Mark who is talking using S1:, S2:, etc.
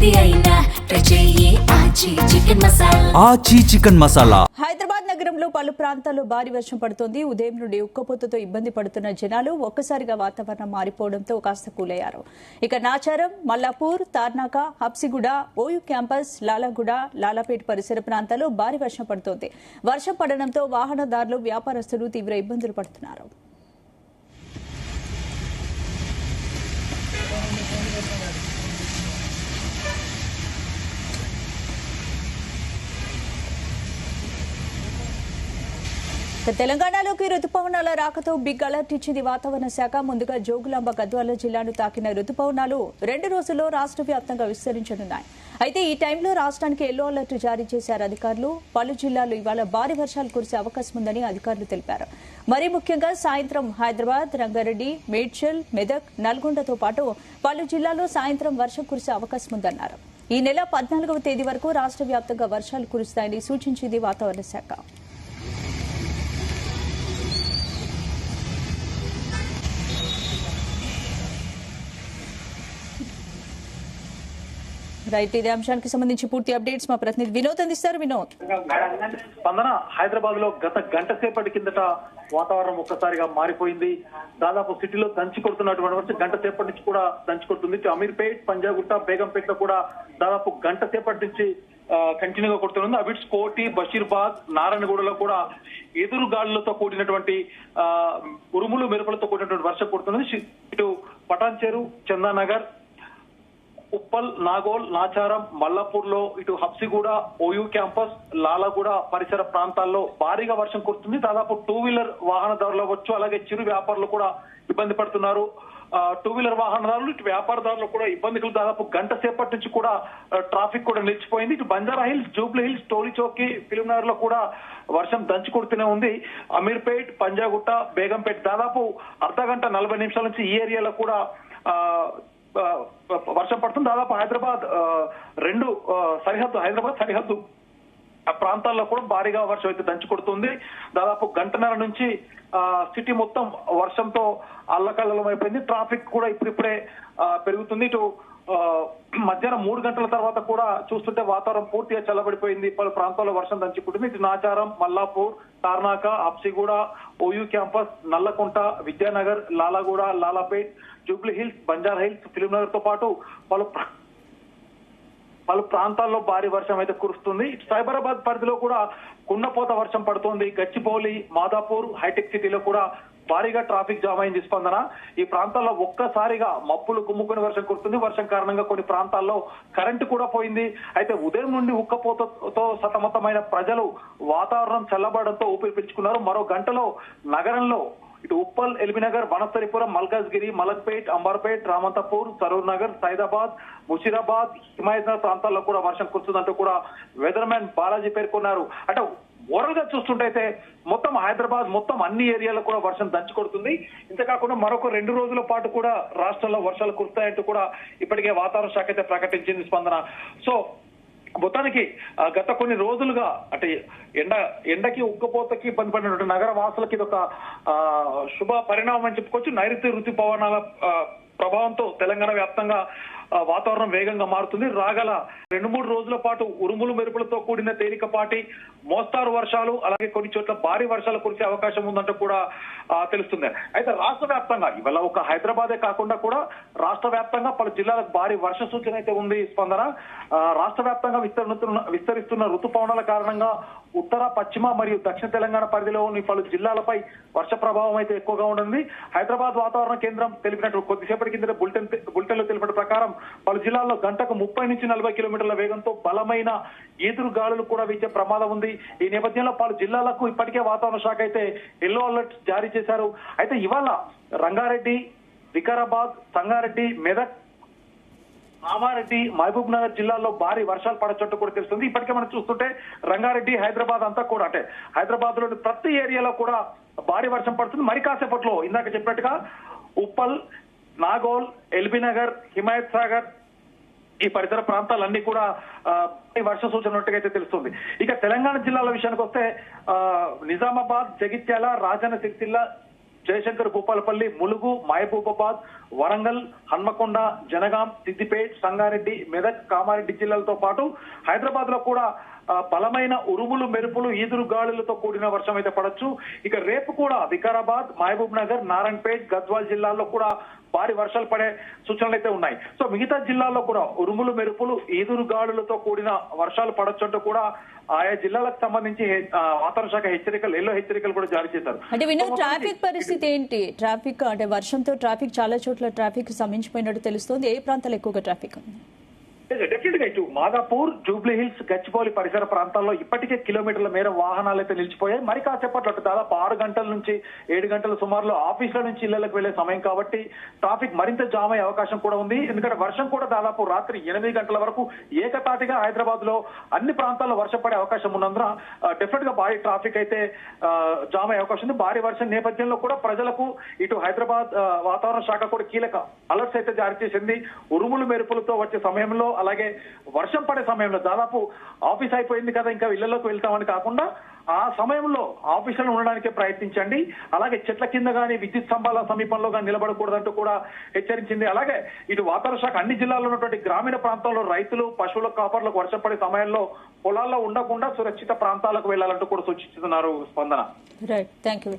S1: ఏది అయినా ట్రై చెయ్యి ఆచి చికెన్ మసాలా.
S2: ఆచి చికెన్ మసాలా.
S3: హైదరాబాద్ నగరంలో పలు ప్రాంతాల్లో భారీ వర్షం పడుతోంది. ఉదయం నుండి ఉక్కపోతతో ఇబ్బంది పడుతున్న జనాలు ఒక్కసారిగా వాతావరణం మారిపోవడంతో కాస్త కూలయ్యారు. ఇక నాచారం, మల్లాపూర్, తార్నాక, హబ్సిగూడ, ఓయూ క్యాంపస్, లాలాగూడ, లాలాపేట్ పరిసర ప్రాంతాల్లో భారీ వర్షం పడుతోంది. వర్షం పడడంతో వాహనదారులు, వ్యాపారస్తులు తీవ్ర ఇబ్బందులు పడుతున్నారు. తెలంగాణలోకి రుతుపవనాల రాకతో బిగ్ అలర్ట్ ఇచ్చింది వాతావరణ శాఖ. ముందుగా జోగులాంబ, గద్వాల జిల్లాను తాకిన రుతుపవనాలు 2 రోజుల్లో రాష్ట్ర వ్యాప్తంగా విస్తరించనున్నాయి. అయితే ఈ టైంలో రాష్ట్రానికి ఎల్లో అలర్ట్ జారీ చేశారు అధికారులు. పలు జిల్లాల్లో ఇవాళ భారీ వర్షాలు కురిసే అవకాశం ఉందని అధికారులు తెలిపారు. మరీ ముఖ్యంగా సాయంత్రం హైదరాబాద్, రంగారెడ్డి, మేడ్చల్, మెదక్, నల్గొండతో పాటు పలు జిల్లాల్లో సాయంత్రం వర్షం కురిసే అవకాశం ఉందన్నారు. ఈ నెల 14వ తేదీ వరకు రాష్ట్ర వ్యాప్తంగా వర్షాలు కురుస్తాయని సూచించింది వాతావరణ శాఖ. రైట్, ఇదే అంశానికి సంబంధించి పూర్తి అప్డేట్స్ మా ప్రతినిధి వినోద్ అందిస్తారు. వినోద్.
S4: స్పందన, హైదరాబాద్ లో గత గంట సేపటి కిందట వాతావరణం ఒక్కసారిగా మారిపోయింది. దాదాపు సిటీలో దంచి కొడుతున్నటువంటి వర్షం గంట సేపటి నుంచి కూడా దంచి కొడుతుంది. అమీర్పేట్, పంజాగుట్ట, బేగంపేట్ లో కూడా దాదాపు గంట సేపటి నుంచి కంటిన్యూగా కొడుతుంది. అబిడ్స్, కోటి, బషీర్బాగ్, నారాయణగూడలో కూడా ఎదురు గాలులతో కూడినటువంటి ఉరుములు మెరుపులతో కూడినటువంటి వర్షం కొడుతున్నది. ఇటు పటాన్చేరు, చందానగర్, ఉప్పల్, నాగోల్, నాచారం, మల్లాపూర్ లో, ఇటు హబ్సిగూడ, ఓయూ క్యాంపస్, లాలాగూడ పరిసర ప్రాంతాల్లో భారీగా వర్షం కురుస్తుంది. దాదాపు 2 వీలర్ వాహనదారులు అవ్వచ్చు, అలాగే చిరు వ్యాపారులు కూడా ఇబ్బంది పడుతున్నారు. 2 వీలర్ వాహనదారులు, ఇటు వ్యాపారదారులు కూడా ఇబ్బందులు. దాదాపు గంట సేపటి నుంచి కూడా ట్రాఫిక్ కూడా నిలిచిపోయింది. ఇటు Banjara Hills, Jubilee Hills, Toli Chowki, Film Nagar లో కూడా వర్షం దంచి కొడుతూనే ఉంది. అమీర్పేట్, పంజాగుట్ట, బేగంపేట్ దాదాపు అర్ధగంట 40 నిమిషాల నుంచి ఈ ఏరియాలో కూడా వర్షం పడుతుంది. దాదాపు హైదరాబాద్ సరిహద్దు ఆ ప్రాంతాల్లో కూడా భారీగా వర్షం అయితే దంచి కొడుతుంది. దాదాపు గంటన్నర నుంచి సిటీ మొత్తం వర్షంతో అల్లకల్లోలం అయిపోయింది. ట్రాఫిక్ కూడా ఇప్పుడిప్పుడే పెరుగుతుంది. ఇటు మధ్యాహ్నం 3 గంటల తర్వాత కూడా చూస్తుంటే వాతావరణం పూర్తిగా చల్లబడిపోయింది. పలు ప్రాంతాల్లో వర్షం దంచుకుంటుంది. ఇటు Nacharam, Mallapur, Tarnaka, Habsiguda, OU campus, Nallakunta, Vidyanagar, Lalaguda, Lalapet, Jubilee hills, Banjara hills, film Nagar తో పాటు పలు ప్రాంతాల్లో భారీ వర్షం అయితే కురుస్తుంది. సైబరాబాద్ పరిధిలో కూడా కుండపోత వర్షం పడుతోంది. గచ్చిబౌలి, మాదాపూర్, హైటెక్ సిటీలో కూడా భారీగా ట్రాఫిక్ జామ్ అయింది. స్పందన, ఈ ప్రాంతాల్లో ఒక్కసారిగా మబ్బులు గుమ్ముకుని వర్షం కురుస్తుంది. వర్షం కారణంగా కొన్ని ప్రాంతాల్లో కరెంటు కూడా పోయింది. అయితే ఉదయం నుండి ఉక్కపోతతో సతమతమైన ప్రజలు వాతావరణం చల్లబడడంతో ఊపిరి పీల్చుకున్నారు. మరో గంటలో నగరంలో ఇటు ఉప్పల్, ఎల్బీనగర్, వనస్థలిపురం, మల్కాజ్గిరి, మలక్పేట్, అంబర్పేట్, రామంతపూర్, సరూర్ నగర్, సైదాబాద్, ముషీరాబాద్, హిమాయత్నగర్ ప్రాంతాల్లో కూడా వర్షం కురుస్తుందంటూ కూడా వెదర్ మ్యాన్ బాలాజీ పేర్కొన్నారు. అంటే ఓవరాల్ గా చూస్తుంటే మొత్తం హైదరాబాద్ మొత్తం అన్ని ఏరియాలో కూడా వర్షం దంచి కొడుతుంది. ఇంతకాకుండా మరొక 2 రోజుల పాటు కూడా రాష్ట్రంలో వర్షాలు కురుస్తాయంటూ కూడా ఇప్పటికే వాతావరణ శాఖ అయితే ప్రకటించింది. స్పందన, సో మొత్తానికి గత కొన్ని రోజులుగా అంటే ఎండకి ఉక్కపోతకి ఇబ్బంది పడినటువంటి నగర వాసులకి ఇది ఒక శుభ పరిణామం అని చెప్పుకోవచ్చు. నైరుతి ఋతుపవనాల ప్రభావంతో తెలంగాణ వ్యాప్తంగా వాతావరణం వేగంగా మారుతుంది. రాగల 2-3 రోజుల పాటు ఉరుములు మెరుపులతో కూడిన తేలికపాటి మోస్తారు వర్షాలు, అలాగే కొన్ని చోట్ల భారీ వర్షాలు కురిసే అవకాశం ఉందంటూ కూడా తెలుస్తుంది. అయితే రాష్ట్ర వ్యాప్తంగా ఇవాళ ఒక హైదరాబాదే కాకుండా కూడా రాష్ట్ర వ్యాప్తంగా పలు జిల్లాలకు భారీ వర్ష సూచన అయితే ఉంది. స్పందన, రాష్ట్ర వ్యాప్తంగా విస్తరిస్తున్న ఋతుపవనాల కారణంగా ఉత్తర, పశ్చిమ మరియు దక్షిణ తెలంగాణ పరిధిలోని పలు జిల్లాలపై వర్ష ప్రభావం అయితే ఎక్కువగా ఉంటుంది. హైదరాబాద్ వాతావరణ కేంద్రం తెలిపినట్టు కొద్దిసేపటి కింద బులెటిన్ లో తెలిపిన ప్రకారం పలు జిల్లాల్లో గంటకు 30 నుంచి 40 కిలోమీటర్ల వేగంతో బలమైన ఈదురు గాలులు కూడా వీచే ప్రమాదం ఉంది. ఈ నేపథ్యంలో పలు జిల్లాలకు ఇప్పటికే వాతావరణ శాఖ అయితే ఎల్లో అలర్ట్ జారీ చేశారు. అయితే ఇవాళ రంగారెడ్డి, వికారాబాద్, సంగారెడ్డి, మెదక్, కామారెడ్డి, మహబూబ్ నగర్ జిల్లాల్లో భారీ వర్షాలు పడచ్చట్టు కూడా తెలుస్తుంది. ఇప్పటికే మనం చూస్తుంటే రంగారెడ్డి, హైదరాబాద్ అంతా కూడా అంటే హైదరాబాద్ లోని ప్రతి ఏరియాలో కూడా భారీ వర్షం పడుతుంది. మరి కాసేపట్లో ఇందాక చెప్పినట్టుగా ఉప్పల్, నాగోల్, ఎల్బీనగర్, హిమాయత్ సాగర్ ఈ పరిసర ప్రాంతాలన్నీ కూడా వర్ష సూచన ఉన్నట్టుగా అయితే తెలుస్తుంది. ఇక తెలంగాణ జిల్లాల విషయానికి వస్తే నిజామాబాద్, జగిత్యాల, రాజన్న సిరిసిల్ల, జయశంకర్, భూపాలపల్లి, ములుగు, మహబూబాబాద్, వరంగల్, హన్మకొండ, జనగాం, సిద్దిపేట్, సంగారెడ్డి, మెదక్, కామారెడ్డి జిల్లాలతో పాటు హైదరాబాద్ లో కూడా బలమైన ఉరుములు, మెరుపులు, ఈదురు గాలులతో కూడిన వర్షం అయితే పడొచ్చు. ఇక రేపు కూడా వికారాబాద్, మహబూబ్ నగర్, నారాయణపేట్, గద్వాల్ జిల్లాల్లో కూడా భారీ వర్షాలు పడే సూచనలు అయితే ఉన్నాయి. సో మిగతా జిల్లాల్లో కూడా ఉరుములు, మెరుపులు, ఈదురు గాలులతో కూడిన వర్షాలు పడొచ్చు అంటూ కూడా ఆయా జిల్లాలకు సంబంధించి వాతావరణ శాఖ హెచ్చరికలు, ఎల్లో హెచ్చరికలు కూడా జారీ చేశారు.
S3: అంటే వినోద్, ట్రాఫిక్ పరిస్థితి ఏంటి? ట్రాఫిక్ అంటే వర్షంతో ట్రాఫిక్ చాలా చోట్ల ట్రాఫిక్ స్తంభించిపోయినట్టు తెలుస్తోంది. ఏ ప్రాంతాలు ఎక్కువగా ట్రాఫిక్ ఉంది?
S4: డెఫినెట్ గా ఇటు మాదాపూర్, జూబ్లీ హిల్స్, గచ్చిబౌలి పరిసర ప్రాంతాల్లో ఇప్పటికే కిలోమీటర్ల మేర వాహనాలు అయితే నిలిచిపోయాయి. మరి కాసేపట్లో దాదాపు 6 గంటల నుంచి 7 గంటల సుమారులో ఆఫీసుల నుంచి ఇళ్లకు వెళ్లే సమయం కాబట్టి ట్రాఫిక్ మరింత జామ్ అయ్యే అవకాశం కూడా ఉంది. ఎందుకంటే వర్షం కూడా దాదాపు రాత్రి 8 గంటల వరకు ఏకతాటిగా హైదరాబాద్ లో అన్ని ప్రాంతాల్లో వర్షం పడే అవకాశం ఉన్నందున డెఫినెట్ గా భారీ ట్రాఫిక్ అయితే జామ్ అయ్యే అవకాశం ఉంది. భారీ వర్షం నేపథ్యంలో కూడా ప్రజలకు ఇటు హైదరాబాద్ వాతావరణ శాఖ కూడా కీలక అలర్ట్స్ అయితే జారీ చేసింది. ఉరుములు, మెరుపులతో వచ్చే సమయంలో, అలాగే వర్షం పడే సమయంలో దాదాపు ఆఫీస్ అయిపోయింది కదా ఇంకా ఇళ్లలోకి వెళ్తామని కాకుండా ఆ సమయంలో ఆఫీసులో ఉండడానికే ప్రయత్నించండి. అలాగే చెట్ల కింద గానీ, విద్యుత్ స్తంభాల సమీపంలో గానీ నిలబడకూడదంటూ కూడా హెచ్చరించింది. అలాగే ఇటు వాతావరణ శాఖ అన్ని జిల్లాల్లో ఉన్నటువంటి గ్రామీణ ప్రాంతాల్లో రైతులు, పశువుల కాపర్లకు వర్షం పడే సమయంలో పొలాల్లో ఉండకుండా సురక్షిత ప్రాంతాలకు వెళ్లాలంటూ కూడా సూచిస్తున్నారు. స్పందన.
S3: Right, thank you.